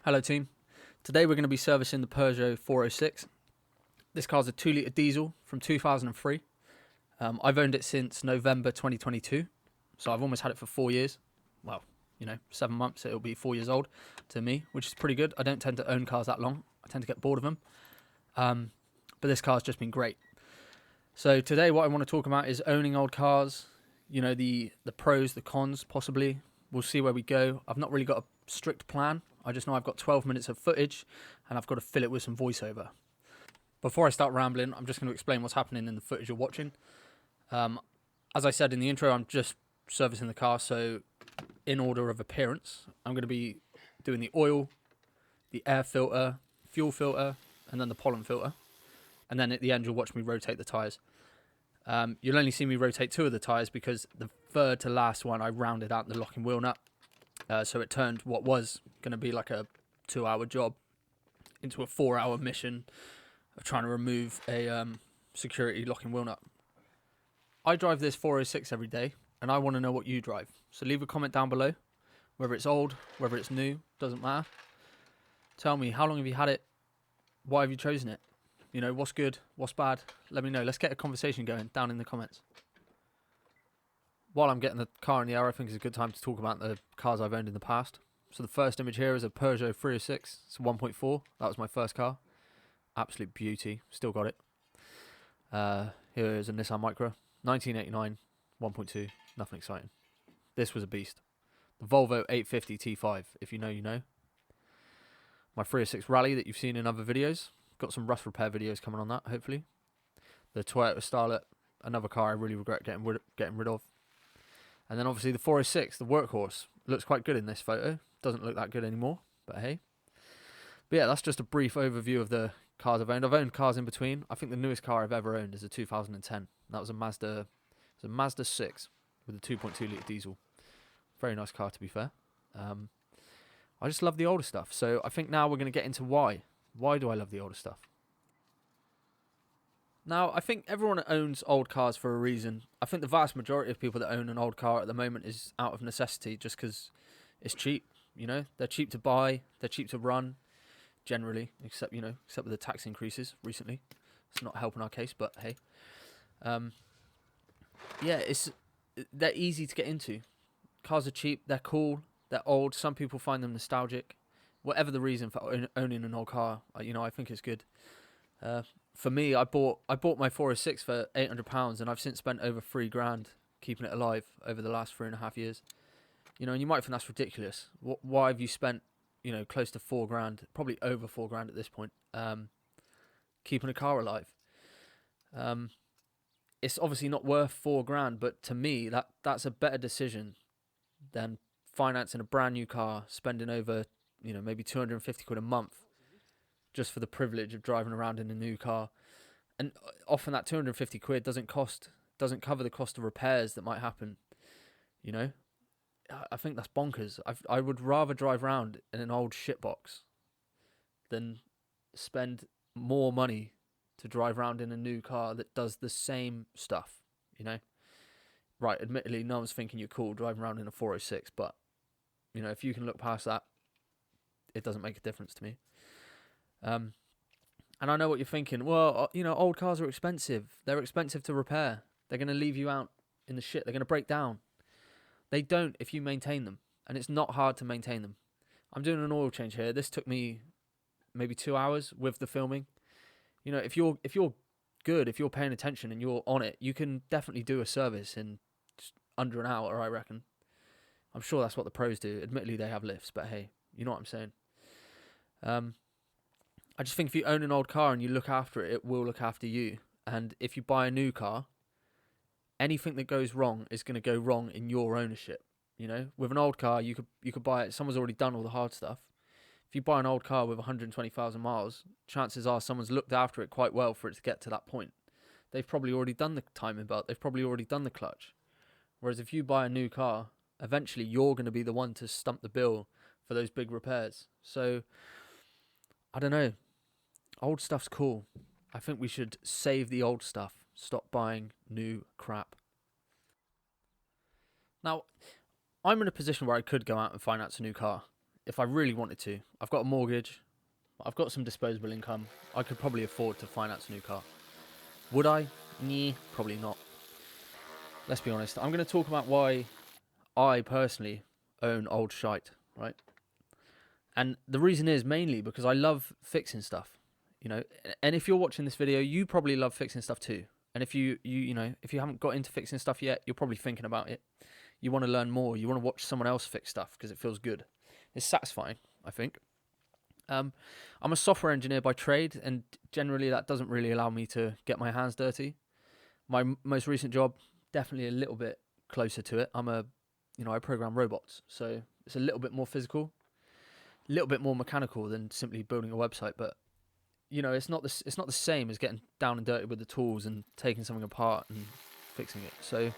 Hello team. Today we're going to be servicing the Peugeot 406. This car's a 2 litre diesel from 2003. I've owned it since November 2022, so I've almost had it for 4 years. Well, 7 months, it'll be 4 years old to me, which is pretty good. I don't tend to own cars that long. I tend to get bored of them. But this car's just been great. So today what I want to talk about is owning old cars, the pros, the cons possibly. We'll see where we go. I've not really got a strict plan. I just know I've got 12 minutes of footage and I've got to fill it with some voiceover. Before I start rambling, I'm just going to explain what's happening in the footage you're watching. As I said in the intro, I'm just servicing the car, so in order of appearance, I'm going to be doing the oil, the air filter, fuel filter, and then the pollen filter. And then at the end, you'll watch me rotate the tyres. You'll only see me rotate 2 of the tyres because the third to last one, I rounded out the locking wheel nut. So it turned what was going to be like a 2-hour job into a 4-hour mission of trying to remove a security locking wheel nut. I drive this 406 every day, and I want to know what you drive. So leave a comment down below, whether it's old, whether it's new, doesn't matter. Tell me, how long have you had it? Why have you chosen it? What's good, what's bad? Let me know. Let's get a conversation going down in the comments. While I'm getting the car in the air, I think it's a good time to talk about the cars I've owned in the past. So the first image here is a Peugeot 306. It's a 1.4. That was my first car. Absolute beauty. Still got it. Here is a Nissan Micra. 1989. 1.2. Nothing exciting. This was a beast. The Volvo 850 T5. If you know, you know. My 306 Rally that you've seen in other videos. Got some rust repair videos coming on that, hopefully. The Toyota Starlet. Another car I really regret getting rid of. And then obviously the 406, the workhorse. Looks quite good in this photo. Doesn't look that good anymore, but hey. But yeah, that's just a brief overview of the cars I've owned. I've owned cars in between. I think the newest car I've ever owned is a 2010. That was a Mazda 6 with a 2.2 litre diesel. Very nice car, to be fair. I just love the older stuff. So I think now we're going to get into why. Why do I love the older stuff? Now, I think everyone owns old cars for a reason. I think the vast majority of people that own an old car at the moment is out of necessity just because it's cheap, They're cheap to buy, they're cheap to run, generally, except with the tax increases recently. It's not helping our case, but hey. They're easy to get into. Cars are cheap, they're cool, they're old. Some people find them nostalgic. Whatever the reason for owning an old car, I think it's good. For me, I bought my 406 for £800, and I've since spent over £3,000 keeping it alive over the last 3.5 years. And you might think that's ridiculous. Why have you spent, close to £4,000, probably over £4,000 at this point, keeping a car alive? It's obviously not worth £4,000, but to me, that's a better decision than financing a brand new car, spending over, maybe 250 quid a month just for the privilege of driving around in a new car. And often that 250 quid doesn't cover the cost of repairs that might happen. I think that's bonkers. I would rather drive around in an old shitbox than spend more money to drive around in a new car that does the same stuff, Right, admittedly, no one's thinking you're cool driving around in a 406, but, if you can look past that, it doesn't make a difference to me. And I know what you're thinking. Well, old cars are expensive. They're expensive to repair. They're going to leave you out in the shit. They're going to break down. They don't if you maintain them. And it's not hard to maintain them. I'm doing an oil change here. This took me maybe 2 hours with the filming. If you're good, if you're paying attention and you're on it, you can definitely do a service in just under an hour, I reckon. I'm sure that's what the pros do. Admittedly, they have lifts, but hey, you know what I'm saying. I just think if you own an old car and you look after it, it will look after you. And if you buy a new car, anything that goes wrong is going to go wrong in your ownership. With an old car, you could buy it. Someone's already done all the hard stuff. If you buy an old car with 120,000 miles, chances are someone's looked after it quite well for it to get to that point. They've probably already done the timing belt. They've probably already done the clutch. Whereas if you buy a new car, eventually you're going to be the one to stump the bill for those big repairs. So, I don't know. Old stuff's cool. I think we should save the old stuff. Stop buying new crap. Now, I'm in a position where I could go out and finance a new car. if I really wanted to, I've got a mortgage, I've got some disposable income, I could probably afford to finance a new car. Would I? Nah, probably not. Let's be honest. I'm going to talk about why I personally own old shite, right? And the reason is mainly because I love fixing stuff, you know. And if you're watching this video, you probably love fixing stuff too. And if you know, if you haven't got into fixing stuff yet, you're probably thinking about it. You want to learn more. You want to watch someone else fix stuff because it feels good. It's satisfying, I think. I'm a software engineer by trade, and generally that doesn't really allow me to get my hands dirty. My most recent job, definitely a little bit closer to it. I program robots, so it's a little bit more physical, a little bit more mechanical than simply building a website. But it's not the same as getting down and dirty with the tools and taking something apart and fixing it. So,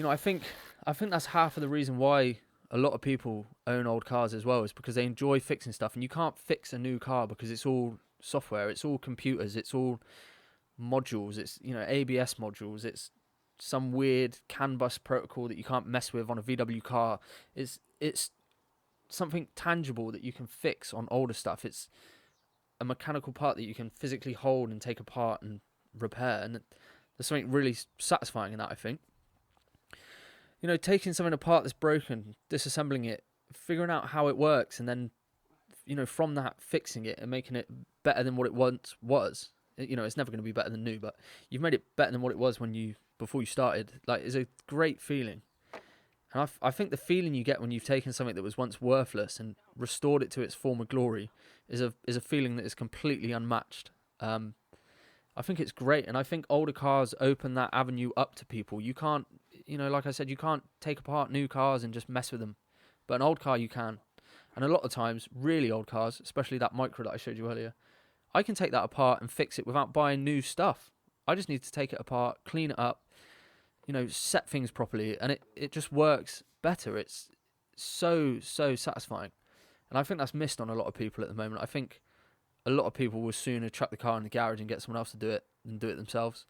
I think that's half of the reason why a lot of people own old cars as well, is because they enjoy fixing stuff. And you can't fix a new car because it's all software, it's all computers, it's all modules, it's ABS modules, it's some weird CAN bus protocol that you can't mess with on a VW car. It's something tangible that you can fix on older stuff. It's a mechanical part that you can physically hold and take apart and repair, and there's something really satisfying in that, I think. Taking something apart that's broken, disassembling it, figuring out how it works, and then from that fixing it and making it better than what it once was. It's never going to be better than new, but you've made it better than what it was before you started. Like, is a great feeling. And I think the feeling you get when you've taken something that was once worthless and restored it to its former glory is a feeling that is completely unmatched. I think it's great, and I think older cars open that avenue up to people. You can't, like I said, you can't take apart new cars and just mess with them, but an old car you can. And a lot of times, really old cars, especially that Micra that I showed you earlier, I can take that apart and fix it without buying new stuff. I just need to take it apart, clean it up, set things properly, and it just works better. It's so satisfying, and I think that's missed on a lot of people at the moment. I think a lot of people will sooner chuck the car in the garage and get someone else to do it than do it themselves.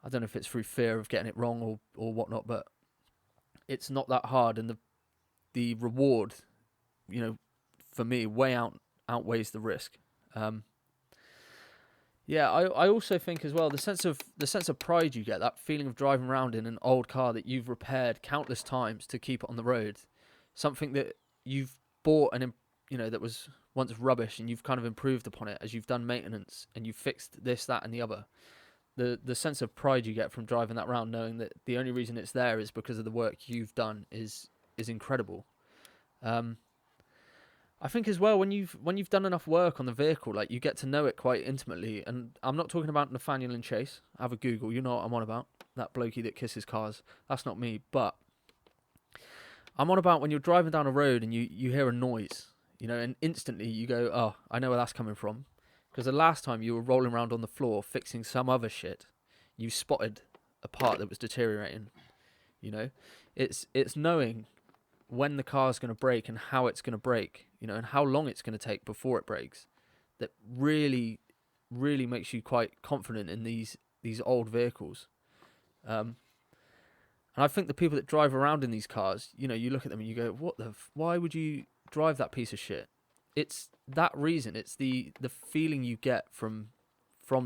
I don't know if it's through fear of getting it wrong or whatnot, but it's not that hard, and the reward, for me, outweighs the risk. I also think as well the sense of pride you get, that feeling of driving around in an old car that you've repaired countless times to keep it on the road, something that you've bought and that was once rubbish, and you've kind of improved upon it as you've done maintenance and you've fixed this, that, and the other. The sense of pride you get from driving that around, knowing that the only reason it's there is because of the work you've done, is incredible. I think as well, when you've done enough work on the vehicle, like, you get to know it quite intimately. And I'm not talking about Nathaniel and Chase. Have a Google, you know what I'm on about. That blokey that kisses cars. That's not me. But I'm on about when you're driving down a road and you hear a noise, and instantly you go, oh, I know where that's coming from. Because the last time you were rolling around on the floor fixing some other shit, you spotted a part that was deteriorating. It's knowing when the car's going to break and how it's going to break, and how long it's going to take before it breaks, that really, really makes you quite confident in these old vehicles. And I think the people that drive around in these cars, you look at them and you go, why would you drive that piece of shit? It's that reason. It's the feeling you get from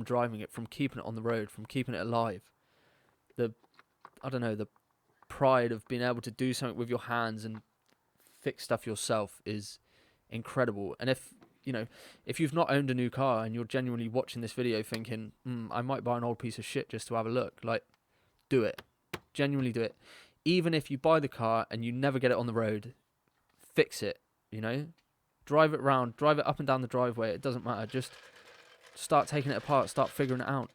driving it, from keeping it on the road, from keeping it alive. The pride of being able to do something with your hands and fix stuff yourself is incredible. And if you've not owned a new car and you're genuinely watching this video thinking, I might buy an old piece of shit just to have a look, like, do it. Genuinely do it. Even if you buy the car and you never get it on the road, fix it. Drive it around, drive it up and down the driveway. It doesn't matter. Just start taking it apart, start figuring it out.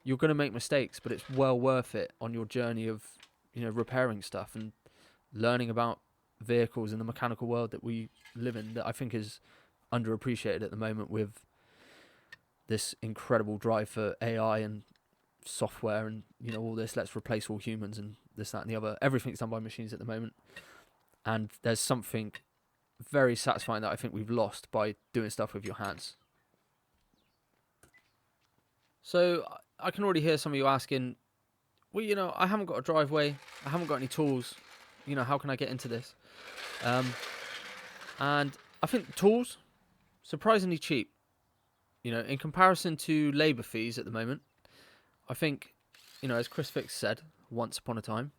You're going to make mistakes, but it's well worth it on your journey of repairing stuff and learning about vehicles in the mechanical world that we live in, that I think is underappreciated at the moment, with this incredible drive for AI and software and all this. Let's replace all humans and this, that, and the other. Everything's done by machines at the moment, and there's something very satisfying that I think we've lost by doing stuff with your hands. So I can already hear some of you asking, well, I haven't got a driveway, I haven't got any tools, how can I get into this? And I think the tools, surprisingly cheap. You know, in comparison to labour fees at the moment, I think, you know, as Chris Fix said once upon a time,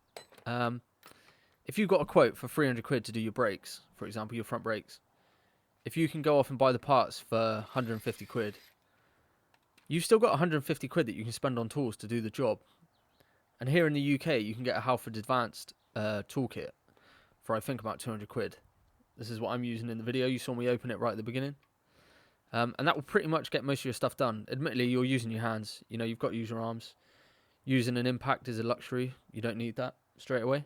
if you got a quote for 300 quid to do your brakes, for example, your front brakes, if you can go off and buy the parts for 150 quid, you've still got 150 quid that you can spend on tools to do the job. And here in the UK, you can get a Halford Advanced toolkit for, I think, about 200 quid. This is what I'm using in the video. You saw me open it right at the beginning. And that will pretty much get most of your stuff done. Admittedly, you're using your hands. You know, you've got to use your arms. Using an impact is a luxury. You don't need that straight away.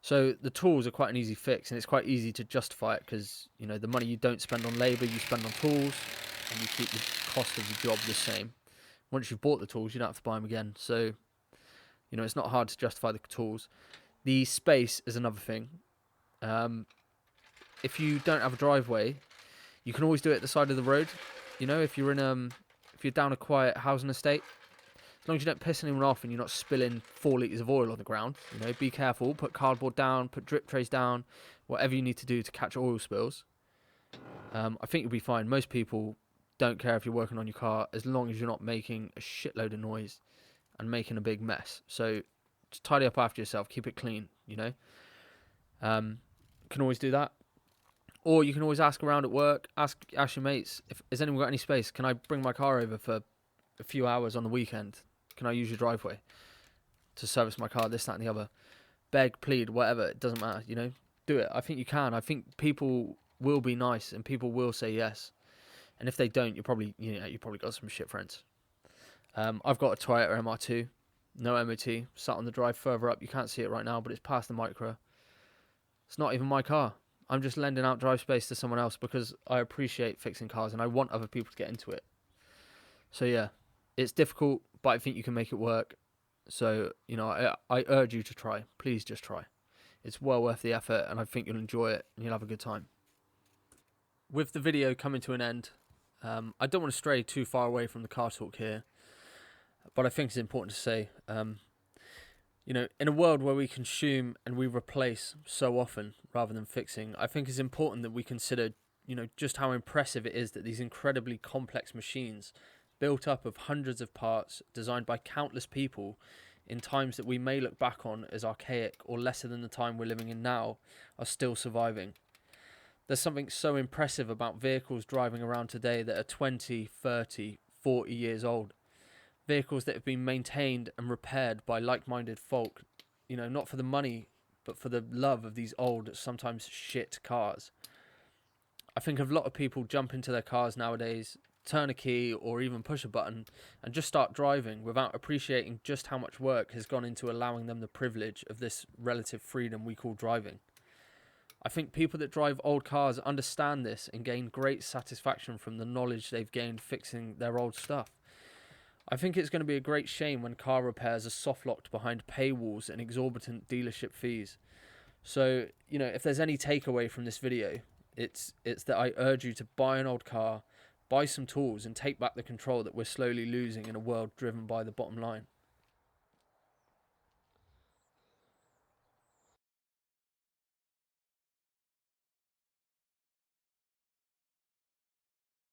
So the tools are quite an easy fix, and it's quite easy to justify it because, you know, the money you don't spend on labour, you spend on tools, and you keep the cost of the job the same. Once you've bought the tools, you don't have to buy them again. So, you know, it's not hard to justify the tools. The space is another thing. If you don't have a driveway, you can always do it at the side of the road. You know, if you're down a quiet housing estate, as long as you don't piss anyone off and you're not spilling 4 litres of oil on the ground, you know, be careful. Put cardboard down, put drip trays down, whatever you need to do to catch oil spills. I think you'll be fine. Most people don't care if you're working on your car as long as you're not making a shitload of noise and making a big mess. So just tidy up after yourself, keep it clean, you know. Can always do that. Or you can always ask around at work, ask your mates, if has anyone got any space? Can I bring my car over for a few hours on the weekend? Can I use your driveway to service my car, this, that, and the other? Beg, plead, whatever, it doesn't matter, you know. Do it. I think you can. I think people will be nice and people will say yes. And if they don't, you probably got some shit friends. I've got a Toyota MR2, no MOT, sat on the drive further up. You can't see it right now, but it's past the Micra. It's not even my car. I'm just lending out drive space to someone else because I appreciate fixing cars and I want other people to get into it. So yeah, it's difficult, but I think you can make it work. So, you know, I urge you to try. Please just try. It's well worth the effort and I think you'll enjoy it and you'll have a good time. With the video coming to an end, I don't want to stray too far away from the car talk here, but I think it's important to say, you know, in a world where we consume and we replace so often rather than fixing, I think it's important that we consider, you know, just how impressive it is that these incredibly complex machines, built up of hundreds of parts, designed by countless people in times that we may look back on as archaic or lesser than the time we're living in now, are still surviving. There's something so impressive about vehicles driving around today that are 20, 30, 40 years old. Vehicles that have been maintained and repaired by like-minded folk, you know, not for the money, but for the love of these old, sometimes shit cars. I think a lot of people jump into their cars nowadays, turn a key or even push a button and just start driving without appreciating just how much work has gone into allowing them the privilege of this relative freedom we call driving. I think people that drive old cars understand this and gain great satisfaction from the knowledge they've gained fixing their old stuff. I think it's going to be a great shame when car repairs are soft-locked behind paywalls and exorbitant dealership fees. So, you know, if there's any takeaway from this video, it's that I urge you to buy an old car, buy some tools and take back the control that we're slowly losing in a world driven by the bottom line.